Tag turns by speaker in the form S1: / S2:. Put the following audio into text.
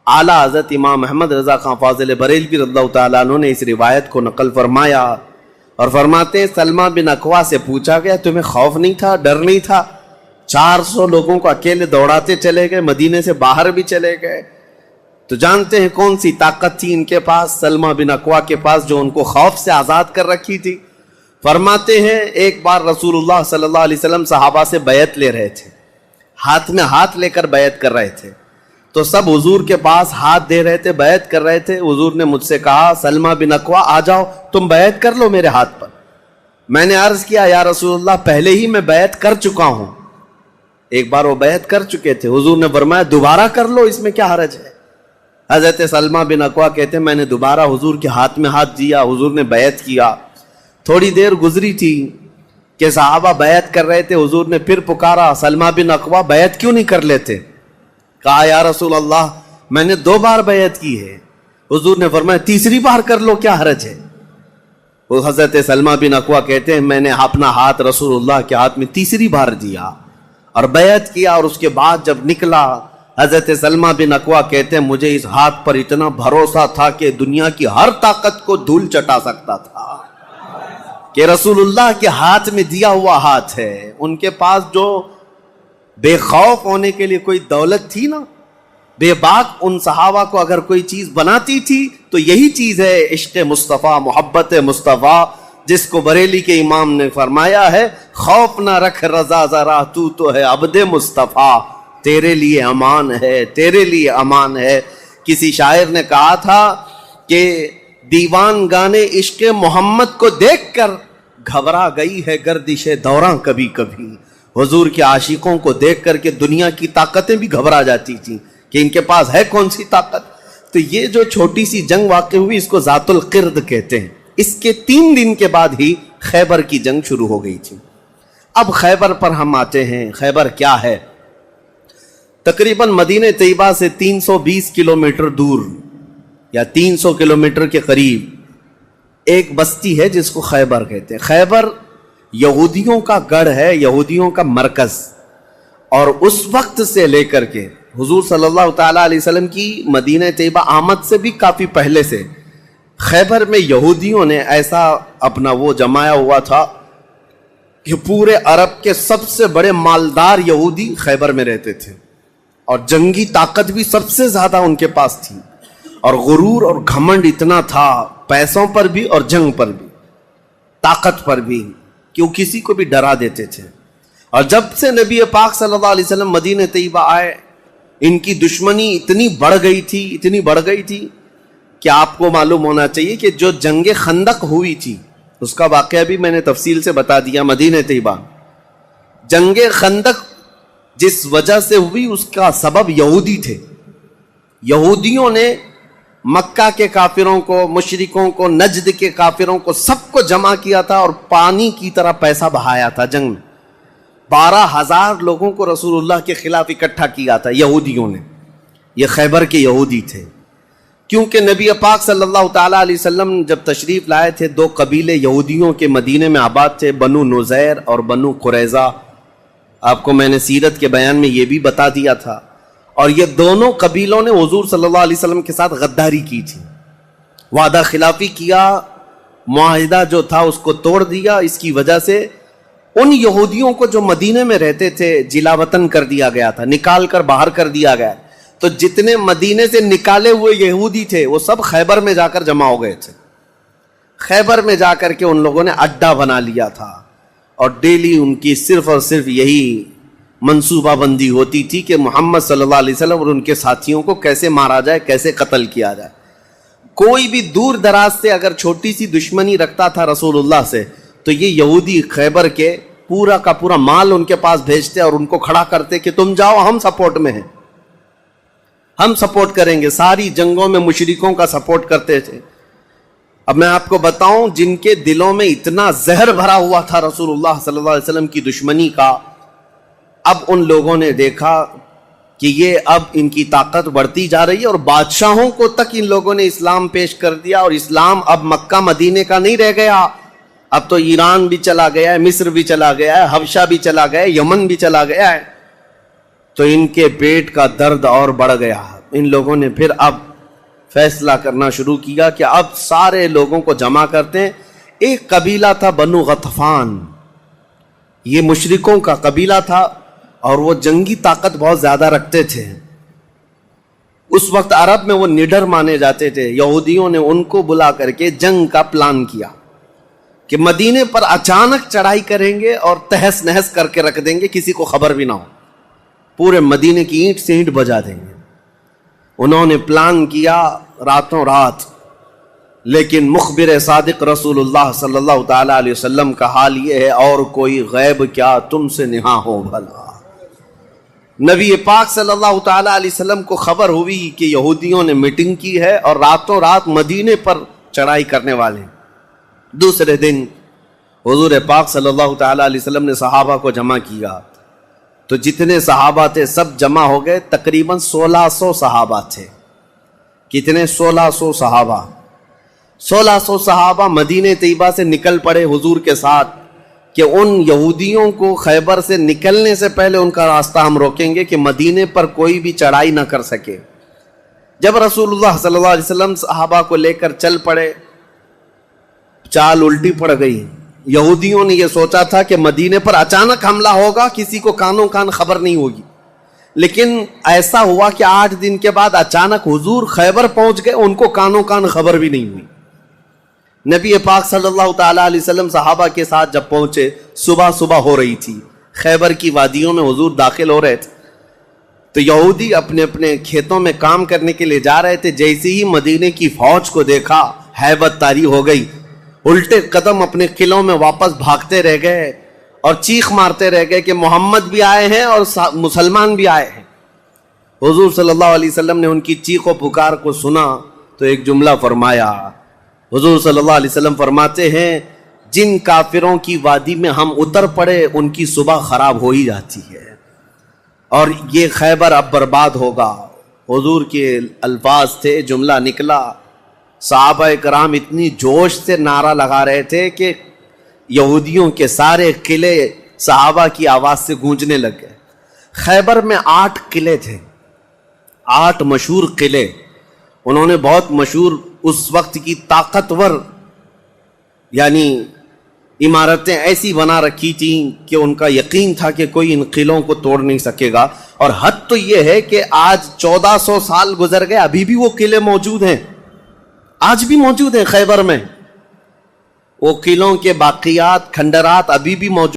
S1: اعلیٰ حضرت امام احمد رضا خان فاضل بریلوی رضی اللہ تعالیٰ عنہ نے اس روایت کو نقل فرمایا اور فرماتے ہیں سلمہ بن اکوا سے پوچھا گیا تمہیں خوف نہیں تھا، ڈر نہیں تھا؟ 400 لوگوں کو اکیلے دوڑاتے چلے گئے، مدینے سے باہر بھی چلے گئے. تو جانتے ہیں کون سی طاقت تھی ان کے پاس، سلمہ بن اکوا کے پاس، جو ان کو خوف سے آزاد کر رکھی تھی. فرماتے ہیں ایک بار رسول اللہ صلی اللہ علیہ وسلم صحابہ سے بیعت لے رہے تھے، ہاتھ میں ہاتھ لے کر بیعت کر رہے تھے. تو سب حضور کے پاس ہاتھ دے رہے تھے، بیعت کر رہے تھے. حضور نے مجھ سے کہا سلمہ بن اکوا آ جاؤ، تم بیعت کر لو میرے ہاتھ پر. میں نے عرض کیا یا رسول اللہ پہلے ہی میں بیعت کر چکا ہوں. ایک بار وہ بیعت کر چکے تھے. حضور نے فرمایا دوبارہ کر لو، اس میں کیا حرج ہے؟ حضرت سلمہ بن اکوا کہتے ہیں میں نے دوبارہ حضور کے ہاتھ میں ہاتھ دیا، حضور نے بیعت کیا. تھوڑی دیر گزری تھی کہ صحابہ بیعت کر رہے تھے. حضور نے پھر پکارا سلمہ بن اکوا بیعت کیوں نہیں کر لیتے؟ کہا یا رسول اللہ میں نے 2 بار بیعت کی ہے. حضور نے فرمایا تیسری بار کر لو، کیا حرج ہے؟ وہ حضرت سلمہ بن اکوا کہتے ہیں میں نے اپنا ہاتھ رسول اللہ کے ہاتھ میں تیسری بار دیا اور بیعت کیا. اور اس کے بعد جب نکلا حضرت سلمہ بن اکوا کہتے ہیں مجھے اس ہاتھ پر اتنا بھروسہ تھا کہ دنیا کی ہر طاقت کو دھول چٹا سکتا تھا کہ رسول اللہ کے ہاتھ میں دیا ہوا ہاتھ ہے. ان کے پاس جو بے خوف ہونے کے لیے کوئی دولت تھی نا، بے باک ان صحابہ کو اگر کوئی چیز بناتی تھی تو یہی چیز ہے عشق مصطفیٰ، محبت مصطفیٰ، جس کو بریلی کے امام نے فرمایا ہے خوف نہ رکھ رضا ذرا تو ہے عبد مصطفیٰ، تیرے لیے امان ہے، تیرے لیے امان ہے. کسی شاعر نے کہا تھا کہ دیوان گانے عشق محمد کو دیکھ کر گھبرا گئی ہے گردش دوراں کبھی کبھی. حضور کے عاشقوں کو دیکھ کر کے دنیا کی طاقتیں بھی گھبرا جاتی تھیں کہ ان کے پاس ہے کون سی طاقت. تو یہ جو چھوٹی سی جنگ واقع ہوئی اس کو ذات القرد کہتے ہیں. اس کے 3 دن کے بعد ہی خیبر کی جنگ شروع ہو گئی تھی. اب خیبر پر ہم آتے ہیں. خیبر کیا ہے؟ تقریباً مدینہ طیبہ سے 320 کلومیٹر دور یا 300 کلومیٹر کے قریب ایک بستی ہے جس کو خیبر کہتے ہیں. خیبر یہودیوں کا گڑھ ہے، یہودیوں کا مرکز. اور اس وقت سے لے کر کے حضور صلی اللہ تعالیٰ علیہ وسلم کی مدینہ طیبہ آمد سے بھی کافی پہلے سے خیبر میں یہودیوں نے ایسا اپنا وہ جمایا ہوا تھا کہ پورے عرب کے سب سے بڑے مالدار یہودی خیبر میں رہتے تھے اور جنگی طاقت بھی سب سے زیادہ ان کے پاس تھی. اور غرور اور گھمنڈ اتنا تھا، پیسوں پر بھی اور جنگ پر بھی، طاقت پر بھی، کہ وہ کسی کو بھی ڈرا دیتے تھے. اور جب سے نبی پاک صلی اللہ علیہ وسلم مدینہ طیبہ آئے ان کی دشمنی اتنی بڑھ گئی تھی کہ آپ کو معلوم ہونا چاہیے کہ جو جنگ خندق ہوئی تھی اس کا واقعہ بھی میں نے تفصیل سے بتا دیا. مدینہ طیبہ جنگ خندق جس وجہ سے ہوئی اس کا سبب یہودی تھے. یہودیوں نے مکہ کے کافروں کو، مشرکوں کو، نجد کے کافروں کو سب کو جمع کیا تھا اور پانی کی طرح پیسہ بہایا تھا. جنگ میں 12,000 لوگوں کو رسول اللہ کے خلاف اکٹھا کیا تھا یہودیوں نے. یہ خیبر کے یہودی تھے. کیونکہ نبی پاک صلی اللہ تعالیٰ علیہ وسلم جب تشریف لائے تھے 2 قبیلے یہودیوں کے مدینے میں آباد تھے، بنو نذیر اور بنو قریظہ. آپ کو میں نے سیرت کے بیان میں یہ بھی بتا دیا تھا. اور یہ دونوں قبیلوں نے حضور صلی اللہ علیہ وسلم کے ساتھ غداری کی تھی، وعدہ خلافی کیا، معاہدہ جو تھا اس کو توڑ دیا. اس کی وجہ سے ان یہودیوں کو جو مدینے میں رہتے تھے جلا وطن کر دیا گیا تھا، نکال کر باہر کر دیا گیا. تو جتنے مدینے سے نکالے ہوئے یہودی تھے وہ سب خیبر میں جا کر جمع ہو گئے تھے. خیبر میں جا کر کے ان لوگوں نے اڈا بنا لیا تھا اور ڈیلی ان کی صرف اور صرف یہی منصوبہ بندی ہوتی تھی کہ محمد صلی اللہ علیہ وسلم اور ان کے ساتھیوں کو کیسے مارا جائے، کیسے قتل کیا جائے. کوئی بھی دور دراز سے اگر چھوٹی سی دشمنی رکھتا تھا رسول اللہ سے تو یہ یہودی خیبر کے پورا کا پورا مال ان کے پاس بھیجتے اور ان کو کھڑا کرتے کہ تم جاؤ، ہم سپورٹ میں ہیں، ہم سپورٹ کریں گے. ساری جنگوں میں مشرکوں کا سپورٹ کرتے تھے. اب میں آپ کو بتاؤں جن کے دلوں میں اتنا زہر بھرا ہوا تھا رسول اللہ صلی اللہ علیہ وسلم کی دشمنی کا، اب ان لوگوں نے دیکھا کہ یہ اب ان کی طاقت بڑھتی جا رہی ہے اور بادشاہوں کو تک ان لوگوں نے اسلام پیش کر دیا. اور اسلام اب مکہ مدینے کا نہیں رہ گیا، اب تو ایران بھی چلا گیا ہے، مصر بھی چلا گیا ہے، حبشہ بھی چلا گیا ہے، یمن بھی چلا گیا ہے. تو ان کے پیٹ کا درد اور بڑھ گیا. ان لوگوں نے پھر اب فیصلہ کرنا شروع کیا کہ اب سارے لوگوں کو جمع کرتے ہیں. ایک قبیلہ تھا بنو غطفان، یہ مشرکوں کا قبیلہ تھا اور وہ جنگی طاقت بہت زیادہ رکھتے تھے. اس وقت عرب میں وہ نڈر مانے جاتے تھے. یہودیوں نے ان کو بلا کر کے جنگ کا پلان کیا کہ مدینے پر اچانک چڑھائی کریں گے اور تہس نہس کر کے رکھ دیں گے، کسی کو خبر بھی نہ ہو، پورے مدینے کی اینٹ سے اینٹ بجا دیں گے. انہوں نے پلان کیا راتوں رات، لیکن مخبر صادق رسول اللہ صلی اللہ تعالی علیہ وسلم کا حال یہ ہے، اور کوئی غیب کیا تم سے نہاں ہو بھلا. نبی پاک صلی اللہ تعالی علیہ وسلم کو خبر ہوئی کہ یہودیوں نے میٹنگ کی ہے اور راتوں رات مدینے پر چڑھائی کرنے والے ہیں. دوسرے دن حضور پاک صلی اللہ تعالی علیہ وسلم نے صحابہ کو جمع کیا، تو جتنے صحابہ تھے سب جمع ہو گئے. تقریباً 1600 صحابہ تھے. کتنے؟ 1600 صحابہ. 1600 صحابہ مدینہ طیبہ سے نکل پڑے حضور کے ساتھ کہ ان یہودیوں کو خیبر سے نکلنے سے پہلے ان کا راستہ ہم روکیں گے کہ مدینے پر کوئی بھی چڑھائی نہ کر سکے. جب رسول اللہ صلی اللہ علیہ وسلم صحابہ کو لے کر چل پڑے، چال الٹی پڑ گئی. یہودیوں نے یہ سوچا تھا کہ مدینے پر اچانک حملہ ہوگا، کسی کو کانوں کان خبر نہیں ہوگی، لیکن ایسا ہوا کہ 8 دن کے بعد اچانک حضور خیبر پہنچ گئے، ان کو کانوں کان خبر بھی نہیں ہوئی. نبی پاک صلی اللہ تعالی علیہ وسلم صحابہ کے ساتھ جب پہنچے، صبح ہو رہی تھی. خیبر کی وادیوں میں حضور داخل ہو رہے تھے، تو یہودی اپنے اپنے کھیتوں میں کام کرنے کے لیے جا رہے تھے. جیسے ہی مدینے کی فوج کو دیکھا، ہیبت طاری ہو گئی. الٹے قدم اپنے قلعوں میں واپس بھاگتے رہ گئے اور چیخ مارتے رہ گئے کہ محمد بھی آئے ہیں اور مسلمان بھی آئے ہیں. حضور صلی اللہ علیہ وسلم نے ان کی چیخ و پکار کو سنا تو ایک جملہ فرمایا. حضور صلی اللہ علیہ وسلم فرماتے ہیں، جن کافروں کی وادی میں ہم اتر پڑے ان کی صبح خراب ہو ہی جاتی ہے، اور یہ خیبر اب برباد ہوگا. حضور کے الفاظ تھے، جملہ نکلا. صحابہ کرام اتنی جوش سے نعرہ لگا رہے تھے کہ یہودیوں کے سارے قلعے صحابہ کی آواز سے گونجنے لگ گئے. خیبر میں 8 قلعے تھے، 8 مشہور قلعے. انہوں نے بہت مشہور اس وقت کی طاقتور یعنی عمارتیں ایسی بنا رکھی تھیں کہ ان کا یقین تھا کہ کوئی ان قلعوں کو توڑ نہیں سکے گا. اور حد تو یہ ہے کہ آج 1400 سال گزر گئے، ابھی بھی وہ قلعے موجود ہیں، آج بھی موجود ہیں خیبر میں. وہ قلعوں کے باقیات، کھنڈرات ابھی بھی موجود